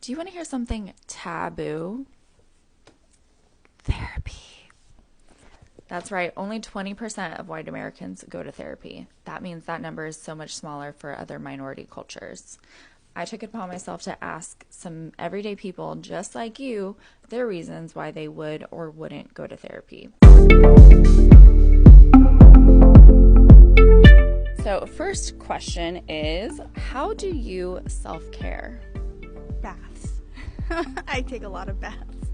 Do you want to hear something taboo? Therapy. That's right. Only 20% of white Americans go to therapy. That means that number is so much smaller for other minority cultures. I took it upon myself to ask some everyday people just like you their reasons why they would or wouldn't go to therapy. So first question is, how do you self-care? Baths. I take a lot of baths.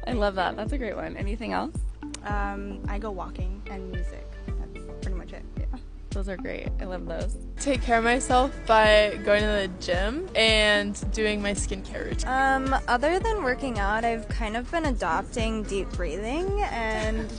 I love that. That's a great one. Anything else? I go walking and music. That's pretty much it. Yeah. Those are great. I love those. Take care of myself by going to the gym and doing my skincare routine. Other than working out, I've kind of been adopting deep breathing and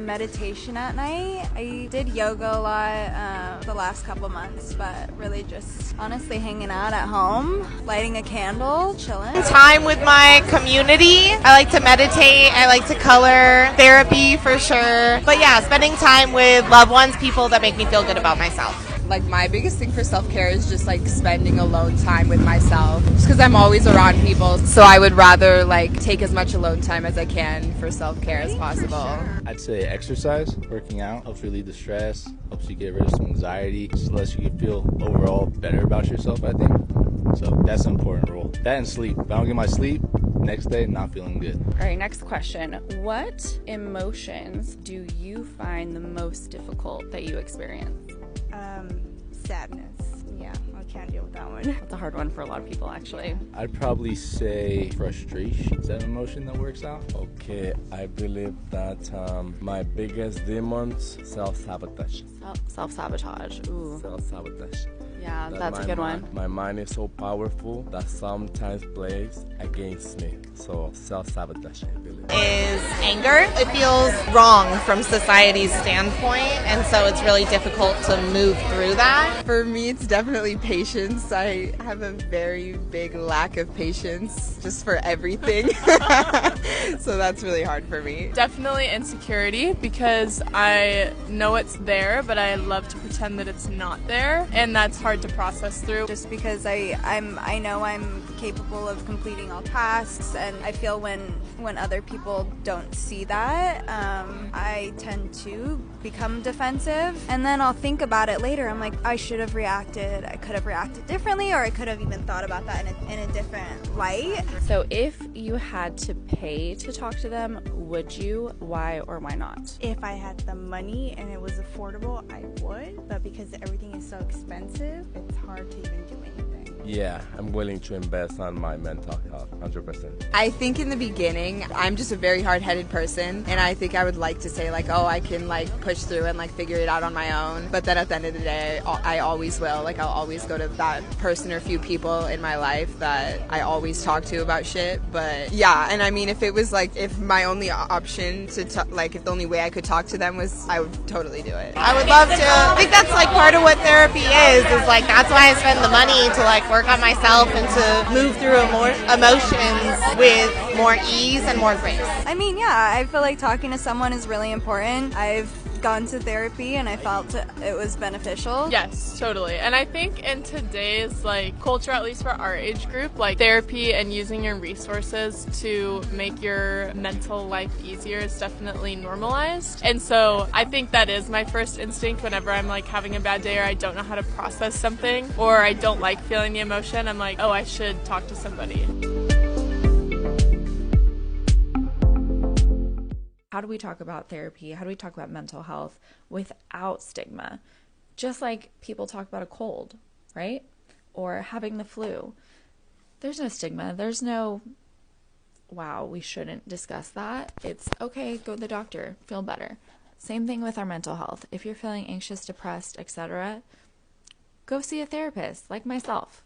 meditation at night. I did yoga a lot the last couple months, but really just honestly hanging out at home, lighting a candle, chilling. Time with my community. I like to meditate. I like to color. Therapy for sure. But yeah, spending time with loved ones, people that make me feel good about myself. Like my biggest thing for self-care is just like spending alone time with myself, just because I'm always around people, so I would rather like take as much alone time as I can for self-care as possible. I'd say exercise, working out helps relieve the stress, helps you get rid of some anxiety, just lets you feel overall better about yourself, I think. So that's an important rule. That and sleep. If I don't get my sleep, next day not feeling good. All right, next question. What emotions do you find the most difficult that you experience? Sadness. Yeah, I can't deal with that one. That's a hard one for a lot of people, actually. I'd probably say frustration. Is that an emotion that works out? Okay, I believe that my biggest demons, self-sabotage. Self-sabotage. Ooh. Self-sabotage. Yeah, that's a good one. My mind is so powerful that sometimes plays against me. So self-sabotage, I believe. Is anger. It feels wrong from society's standpoint, and so it's really difficult to move through that. For me, it's definitely patience. I have a very big lack of patience just for everything. So that's really hard for me. Definitely insecurity, because I know it's there, but I love to pretend that it's not there, and that's hard to process through. Just because I know I'm capable of completing all tasks, and I feel when other people don't see that, I tend to become defensive, and then I'll think about it later. I'm like, I should have reacted. I could have reacted differently, or I could have even thought about that in a different light. So if you had to pay to talk to them, would you? Why or why not? If I had the money and it was affordable, I would, but because everything is so expensive, it's hard to even do anything. Yeah, I'm willing to invest on my mental health, 100%. I think in the beginning, I'm just a very hard-headed person, and I think I would like to say like, oh, I can like push through and like figure it out on my own. But then at the end of the day, I always will. Like, I'll always go to that person or few people in my life that I always talk to about shit. But yeah, and I mean, if it was like, if my only option to if the only way I could talk to them was, I would totally do it. I would love to. I think that's like part of what therapy is like, that's why I spend the money to like work on myself and to move through more emotions with more ease and more grace. I mean, yeah, I feel like talking to someone is really important. I've gone to therapy and I felt it was beneficial. Yes, totally. And I think in today's like culture, at least for our age group, like therapy and using your resources to make your mental life easier is definitely normalized. And so I think that is my first instinct whenever I'm like having a bad day, or I don't know how to process something, or I don't like feeling the emotion. I'm like, oh, I should talk to somebody. How do we talk about therapy? How do we talk about mental health without stigma? Just like people talk about a cold, right? Or having the flu. There's no stigma. There's no, wow, we shouldn't discuss that. It's okay, go to the doctor, feel better. Same thing with our mental health. If you're feeling anxious, depressed, etc., go see a therapist like myself.